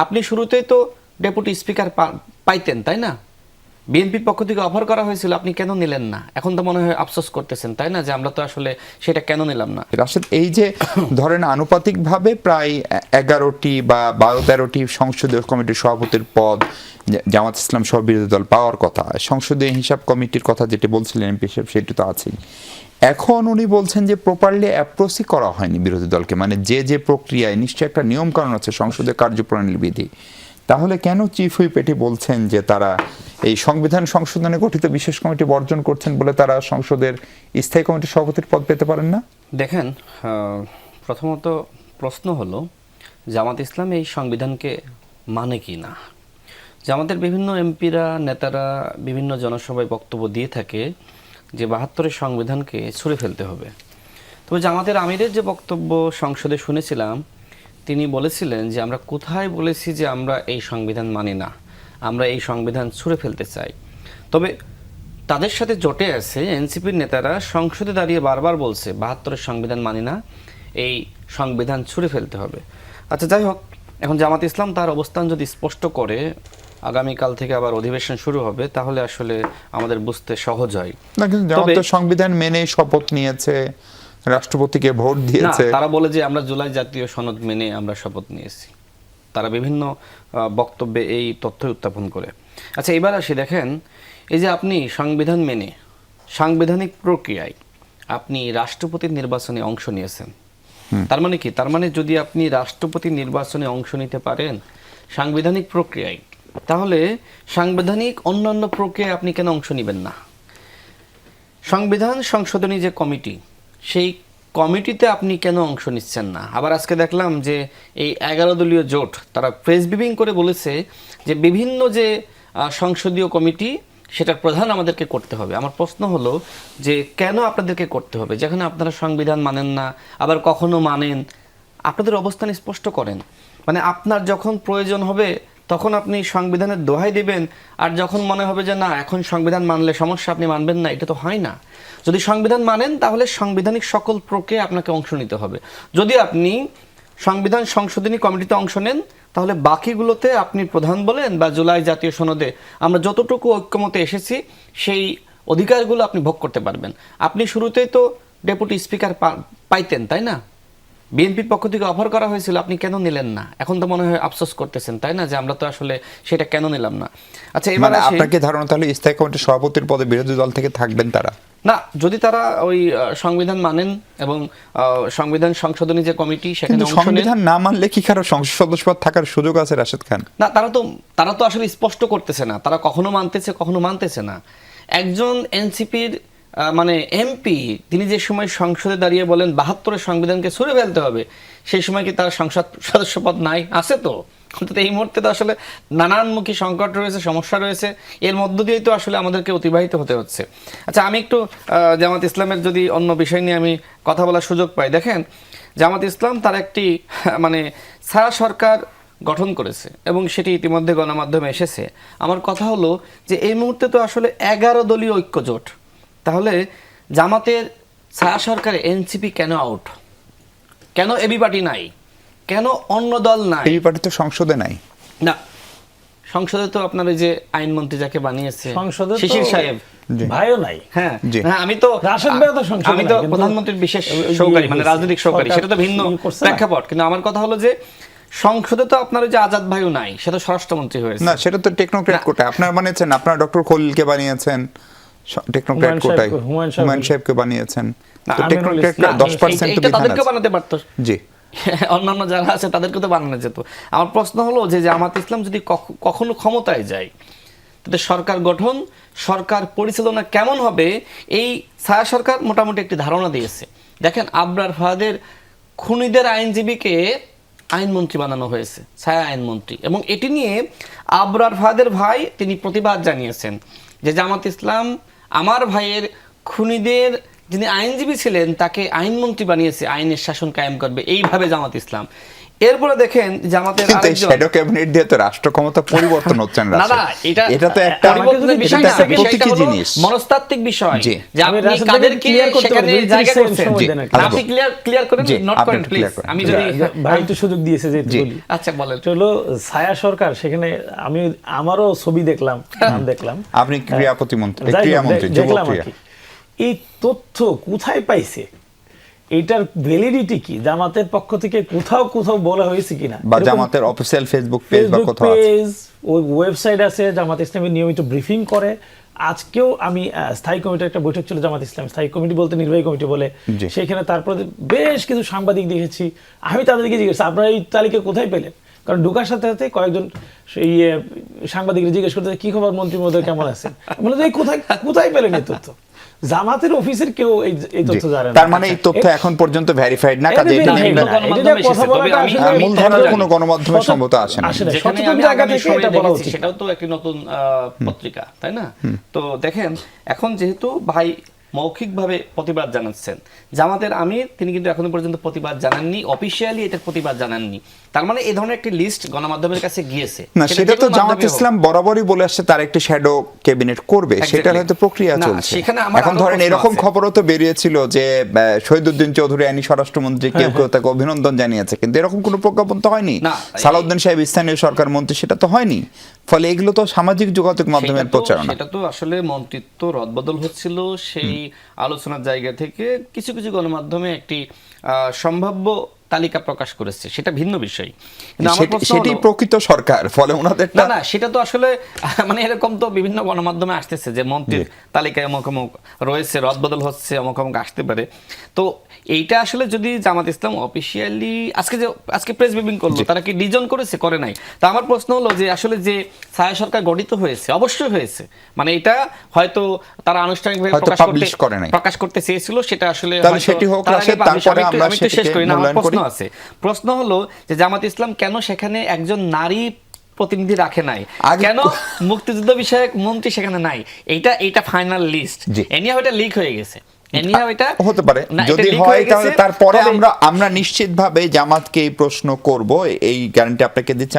আপনি শুরুতেই তো ডেপুটি স্পিকার পাইতেন, তাই না? বিএনপির পক্ষ থেকে অফার করা হয়েছিল, আপনি কেন নিলেন না? এখন তো মনে হয় আফসোস করতেছেন, তাই না, যে আমরা তো আসলে সেটা কেন নিলাম না। রাশেদ, এই যে ধরেন আনুপাতিকভাবে প্রায় 11টি বা 12-13টি সংসদীয় কমিটির সভাপতির পদ জামাত ইসলাম সহ বিরোধী দল পাওয়ার কথা, সংসদীয় হিসাব কমিটির কথা যেটি বলছিলেন এমপি সাহেব, সেটি তো আছেই। এখন উনি বলছেন যে প্রপারলি অ্যাপ্রোচই করা হয়নি বিরোধী দলকে, মানে যে প্রক্রিয়ায় নিশ্চয়ই একটা নিয়ম কানুন আছে, সংসদীয় কার্যপ্রণালী বিধি। তাহলে কেন চিফ হুইপ এটি বলছেন যে তারা এই সংবিধান সংশোধনে গঠিত বিশেষ কমিটি বর্জন করছেন বলে তারা সংসদের স্থায়ী কমিটির সভাপতির পদ পেতে পারেন না? দেখেন, প্রথমত প্রশ্ন হলো জামাত ইসলাম এই সংবিধানকে মানে কি না। জামাতের বিভিন্ন এমপিরা, নেতারা বিভিন্ন জনসভায় বক্তব্য দিয়ে থাকে যে 72-এর সংবিধানকে ছুঁড়ে ফেলতে হবে। তবে জামাতের আমিরের যে বক্তব্য সংসদে শুনেছিলাম, তিনি বলেছিলেন যে আমরা কোথায় বলেছি যে আমরা এই সংবিধান মানি না, আমরা এই সংবিধান ছুঁড়ে ফেলতে চাই। তবে তাদের সাথে জোটে আছে এনসিপির নেতারা, সংসদে দাঁড়িয়ে বারবার বলছে 72-এর সংবিধান মানি না, এই সংবিধান ছুঁড়ে ফেলতে হবে। আচ্ছা, যাই হোক, এখন জামাত ইসলাম তার অবস্থান যদি স্পষ্ট করে আগামীকাল থেকে আবার অধিবেশন শুরু হবে, তাহলে আসলে আমাদের বুঝতে সহজ হয়। না, কিন্তু জামাত তো সংবিধান মেনে শপথ নিয়েছে, রাষ্ট্রপতিকে ভোট দিয়েছে। তারা বলে যে আমরা জুলাই জাতীয় সনদ মেনে আমরা শপথ নিয়েছি। তারা বিভিন্ন বক্তব্যে এই তথ্য উত্থাপন করে। আচ্ছা, এবার আসি, দেখেন, এই যে আপনি সংবিধান মেনে সাংবিধানিক প্রক্রিয়ায় আপনি রাষ্ট্রপতির নির্বাচনে অংশ নিয়েছেন, তার মানে কি? তার মানে যদি আপনি রাষ্ট্রপতি নির্বাচনে অংশ নিতে পারেন সাংবিধানিক প্রক্রিয়ায়, তাহলে সাংবিধানিক অন্যান্য প্রক্রিয়ায় আপনি কেন অংশ নেবেন না? সংবিধান সংশোধনী যে কমিটি, সেই কমিটিতে আপনি কেন অংশ নিচ্ছেন না? আবার আজকে দেখলাম যে এই 11 দলীয় জোট তারা প্রেস ব্রিফিং করে বলেছে যে বিভিন্ন যে সংসদীয় কমিটি, সেটার প্রধান আমাদেরকে করতে হবে। আমার প্রশ্ন হলো যে কেন আপনাদেরকে করতে হবে, যেখানে আপনারা সংবিধান মানেন না, আবার কখনো মানেন? আপনাদের অবস্থান স্পষ্ট করেন। মানে আপনার যখন প্রয়োজন হবে তখন আপনি সংবিধানের দোহাই দিবেন, আর যখন মনে হবে যে না, এখন সংবিধান মানলে সমস্যা, আপনি মানবেন না। এটা তো হয় না। যদি সংবিধান মানেন তাহলে সাংবিধানিক সকল প্রক্রিয়ায় আপনাকে অংশ নিতে হবে। যদি আপনি সংবিধান সংশোধনী কমিটিতে অংশ নেন, তাহলে বাকিগুলোতে আপনি প্রধান বলেন বা জুলাই জাতীয় সনদে আমরা যতটুকু ঐক্যমতে এসেছি সেই অধিকারগুলো আপনি ভোগ করতে পারবেন। আপনি শুরুতেই তো ডেপুটি স্পিকার পাইতেন, তাই না? বিএনপির পক্ষ থেকে অফার করা হয়েছিল, আপনি কেন নিলেন না? এখন তো মনে হয় আফসোস করতেছেন, তাই না, যে আমরা তো আসলে সেটা কেন নিলাম না। আচ্ছা, এবার আপনার কি ধারণা তাহলে স্থায়ী কমিটির সভাপতির পদে বিরোধী দল থেকে থাকবেন তারা? না, যদি তারা ওই সংবিধান মানেন এবং সংবিধান সংশোধনী যে কমিটি, সেখানে অংশ নেন। সংবিধান না মানলে কি কারো সংসদ সদস্য পদ থাকার সুযোগ আছে রাশেদ খান? না, তারা তো আসলে স্পষ্ট করতেছে না, তারা কখনো মানতেছে কখনো মানতেছে না। একজন এনসিপির মানে এমপি, তিনি যে সময় সংসদে দাঁড়িয়ে বলেন 72-এর সংবিধানকে ছুঁড়ে ফেলতে হবে, সেই সময় কি তার সংসদ সদস্য পদ নাই? আছে তো। অন্তত এই মুহূর্তে তো আসলে নানানমুখী সংকট রয়েছে, সমস্যা রয়েছে, এর মধ্য দিয়েই তো আসলে আমাদেরকে অতিবাহিত হতে হচ্ছে। আচ্ছা, আমি একটু জামাত ইসলামের যদি অন্য বিষয় নিয়ে আমি কথা বলার সুযোগ পাই, দেখেন, জামাত ইসলাম তার একটি মানে ছায়া সরকার গঠন করেছে এবং সেটি ইতিমধ্যে গণমাধ্যমে এসেছে। আমার কথা হলো যে এই মুহূর্তে তো আসলে 11 দলীয় ঐক্যজোট, তাহলে জামাতের ছায়া সরকারে এনসিপি কেন আউট? কেন এবি পার্টি নাই? কেন অন্য দল নাই? এই পার্টি তো সংসদে নাই। না, সংসদে তো আপনার ওই যে আইনমন্ত্রী যাকে বানিয়েছে সংসদে শিশির সাহেব, ভাইও নাই। হ্যাঁ, জি। আমি তো রাশেদ ভাইও তো সংসদে আমি নাই, তো কিন্তু প্রধানমন্ত্রীর বিশেষ সহকারী, মানে রাজনৈতিক সহকারী, সেটা তো ভিন্ন প্রেক্ষাপট। কিন্তু আমার কথা হলো যে সংসদে তো আপনার ওই যে আজাদ ভাইও নাই, সেটা স্বরাষ্ট্রমন্ত্রী হয়েছে। না, সেটা তো টেকনোক্র্যাট কোটায় আপনার বানিয়েছেন, আপনার ডক্টর খলিলকে বানিয়েছেন টেকনোক্র্যাট কোটায়, হুমায়ুন সাহেবকে বানিয়েছেন। তো টেকনোক্র্যাট 10% তো বিধান তাদেরকে আছে। বানাতে পারতো। জি, অন্যান্য যারা আছে তাদেরকে তো বানানো যেত। আমার প্রশ্ন হলো যে জামাত ইসলাম যদি কখনো ক্ষমতায় যায়, তাদের সরকার গঠন, সরকার পরিচালনা কেমন হবে, এই ছায়া সরকার মোটামুটি একটি ধারণা দিয়েছে। দেখেন, আবরার ফাহাদের খুনিদের আইনজীবীকে আইনমন্ত্রী বানানো হয়েছে, ছায়া আইনমন্ত্রী, এবং এটি নিয়ে আবরার ফাহাদের ভাই তিনি প্রতিবাদ জানিয়েছেন যে জামাত ইসলাম আমার ভাইয়ের খুনিদের যিনি আইনজীবী ছিলেন তাকে আইনমন্ত্রী বানিয়েছে, আইনের শাসন কায়েম করবে এইভাবে জামাত ইসলাম। এরপরে দেখেন জামাতের কিন্তু এই আরেকজন শ্যাডো ক্যাবিনেট দিয়ে তো রাষ্ট্র ক্ষমতা পরিবর্তন হচ্ছে না না এটা তো একটা পরিবর্তনের বিষয় এটা না, একটা বিষয়টা প্রতীকী হলো জিনিস। মনস্তাত্ত্বিক বিষয় জি। যে আমি আপনি রাসেল কাদেরকে clear করতে সেখানে পারি, জায়গা 30 করছেন সময় জি। দেন না, আপনি ক্লিয়ার করেন, জি, নোট আপনি করেন একটু প্লিজ। clear করেন। আমি জি। যদি ভাই একটু সুযোগ দিয়েছে যে জি। বলি। আচ্ছা বলেন। এটা হলো ছায়া সরকার, সেখানে আমারও ছবি দেখলাম, নাম দেখলাম। আপনি ক্রীড়া প্রতিমন্ত্রী, যাই হোক, ক্রীড়ামন্ত্রী, যুব দেখলাম আর ক্রীড়া। কি। এই তথ্য কোথায় পাইছে, এটার ভ্যালিডিটি কি, জামাতের পক্ষ থেকে কোথাও কোথাও বলা হয়েছে কিনা, বা এরকম জামাতের অফিসিয়াল ফেসবুক পেজ বা ফেসবুক কোথাও আছে? পেজ, ওই ওয়েবসাইট আছে, জামাত ইসলামী নিয়মিত ব্রিফিং করে। আজকেও আমি স্থায়ী কমিটির একটা বৈঠক ছিল জামাত ইসলাম, স্থায়ী কমিটি বলতে নির্বাহী কমিটি বলে, জি। সেখানে তারপরে বেশ কিছু সাংবাদিক দেখেছি। আমি তাদেরকে জিজ্ঞেস, আপনারা এই তালিকা কোথায় পেলেন? কারণ ঢোকার সাথে সাথে কয়েকজন সেই সাংবাদিকরা জিজ্ঞেস করতে, কি খবর মন্ত্রী মহোদয়, কেমন আছেন? বলে এই কোথায় পেলেন এই তথ্য? জামাতের অফিসের কেউ এই তথ্য জি। জানে না। তার মানে এই তথ্য এখন পর্যন্ত ভেরিফাইড না, কাজে এটা নিয়ে মূলধারার কোনো গণমাধ্যমে সম্ভবত আসে না। যেখানে আমি আগামী সময়ে দেখেছি, সেটাও তো একটি নতুন পত্রিকা, তাই না? তো দেখেন, এখন যেহেতু ভাই মৌখিকভাবে প্রতিবাদ জানাচ্ছেন, জামাতের আমির তিনি কিন্তু এখনো পর্যন্ত প্রতিবাদ জানাননি, অফিসিয়ালি এটার প্রতিবাদ জানাননি। তার মানে এই ধরনের একটি লিস্ট গণমাধ্যমের কাছে গিয়েছে। না, সেটা তো যেকোনো জামাত মাধ্যমে হোক। ইসলাম বরাবরই বলে আসছে তার একটি শ্যাডো ক্যাবিনেট করবে, Exactly. সেটার হয়তো প্রক্রিয়া না, চলছে। সেখানে আমার এখন আরো ধরেন প্রশ্ন এরকম আছে। খবরও তো বেরিয়েছিল যে শহীদুদ্দিন চৌধুরী আইনি স্বরাষ্ট্রমন্ত্রী কেউ কেউ তাকে অভিনন্দন জানিয়েছে, কিন্তু এরকম কোনো প্রজ্ঞাপন তো হয়নি। না, সালাউদ্দিন সাহেব স্থানীয় সরকার মন্ত্রী, সেটা তো হয়নি। ফলে এগুলো তো সামাজিক যোগাযোগ মাধ্যমের প্রচারণা। সেটা তো আসলে মন্ত্রিত্ব রদবদল হচ্ছিল, সেই আলোচনার জায়গা থেকে কিছু কিছু গণমাধ্যমে একটি সম্ভাব্য তালিকা প্রকাশ করেছে, সেটা ভিন্ন বিষয়। কিন্তু আমার প্রশ্ন সেটি হলো- প্রকৃত সরকার, ফলে ওনাদের না না, সেটা তো আসলে মানে এরকম তো বিভিন্ন গণমাধ্যমে আসতেছে যে মন্ত্রীর তালিকায় অমুক অমুক রয়েছে, রদবদল হচ্ছে, অমুক অমুক আসতে পারে। তো এইটা আসলে যদি জামাত ইসলাম অফিসিয়ালি আজকে প্রেস ব্রিফিং করলো, তারা কি ডিজন করেছে, করে নাই? তা আমার প্রশ্ন হলো যে আসলে যে ছায়া সরকার গঠিত হয়েছে, অবশ্যই হয়েছে, মানে এটা হয়তো তারা আনুষ্ঠানিকভাবে হয়তো publish করে নাই। প্রকাশ করতে চেয়েছিল, সেটা আসলে তাহলে হয়তো সেটি হোক, তার আগে রাশেদ, publish তারপরে হবে। আমরা আমি একটু শেষ সেটিকে করি না, আমার মূল্যায়ন করি। প্রশ্ন আছে। প্রশ্ন হলো যে জামাত ইসলাম কেন সেখানে একজন নারী প্রতিনিধি রাখে নাই, কেন মুক্তিযুদ্ধ বিষয়ক মন্ত্রী সেখানে নাই? এইটা ফাইনাল লিস্ট, জি। এনিহাও এটা লিক হয়ে গেছে, এনিহাও এটা হতে পারে। না, এটা যদি leak হয় হয়ে গেছে, তাহলে তারপরে তবে- আমরা নিশ্চিতভাবে জামাতকে এই প্রশ্ন করব, এই গ্যারান্টি আপনাকে দিচ্ছি।